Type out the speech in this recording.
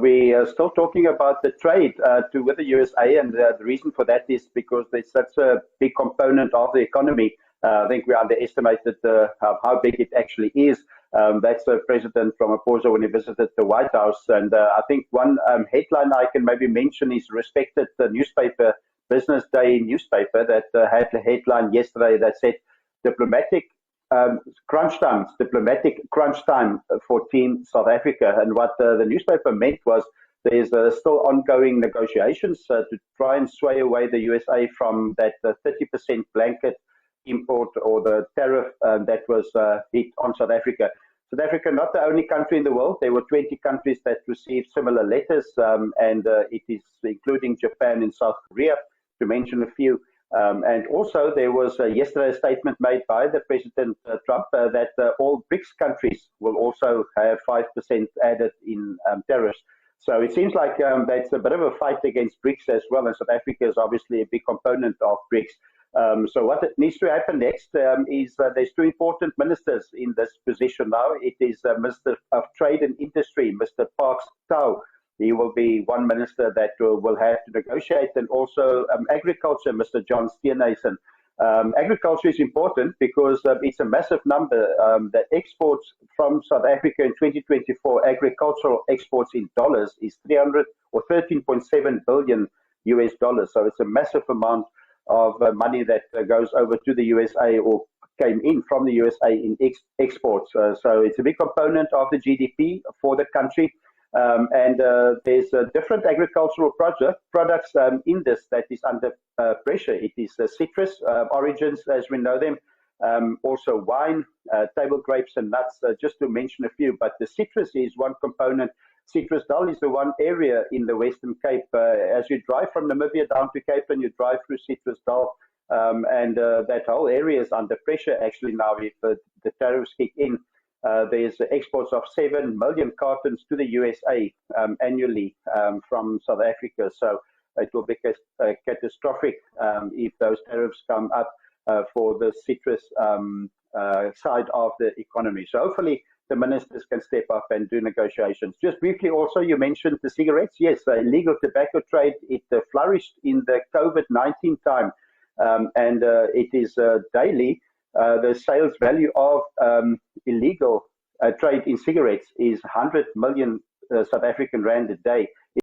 We are still talking about the trade with the USA, and the reason for that is because there's such a big component of the economy. I think we underestimated how big it actually is. That's the president Ramaphosa when he visited the White House. And I think one headline I can maybe mention is respected newspaper, Business Day newspaper, that had the headline yesterday that said diplomatic diplomatic crunch time for Team South Africa. And what the newspaper meant was there's still ongoing negotiations to try and sway away the USA from that 30% blanket import or the tariff that was hit on South Africa. South Africa, not the only country in the world. There were 20 countries that received similar letters, and it is including Japan and South Korea, to mention a few. And also, there was yesterday a statement made by the President Trump that all BRICS countries will also have 5% added in tariffs. So it seems like that's a bit of a fight against BRICS as well, and South Africa is obviously a big component of BRICS. So what needs to happen next is there's two important ministers in this position now. It is Minister of Trade and Industry, Mr. Parks Tau. He will be one minister that will have to negotiate, and also agriculture, Mr. John Steenhuisen. Agriculture is important because it's a massive number. The exports from South Africa in 2024, agricultural exports in dollars, is 300 or 13.7 billion US dollars. So it's a massive amount of money that goes over to the USA or came in from the USA in exports. So it's a big component of the GDP for the country. And there's different agricultural products in this that is under pressure. It is citrus origins, as we know them, also wine, table grapes and nuts, just to mention a few. But the citrus is one component. Citrus Dal is the one area in the Western Cape. As you drive from Namibia down to Cape and you drive through Citrus Dal, and that whole area is under pressure actually now if the tariffs kick in. There's exports of 7 million cartons to the USA annually from South Africa. So it will be catastrophic if those tariffs come up for the citrus side of the economy. So hopefully the ministers can step up and do negotiations. Just briefly also, you mentioned the cigarettes. Yes, the illegal tobacco trade, it flourished in the COVID-19 time. And it is daily. The sales value of illegal trade in cigarettes is 100 million South African rand a day.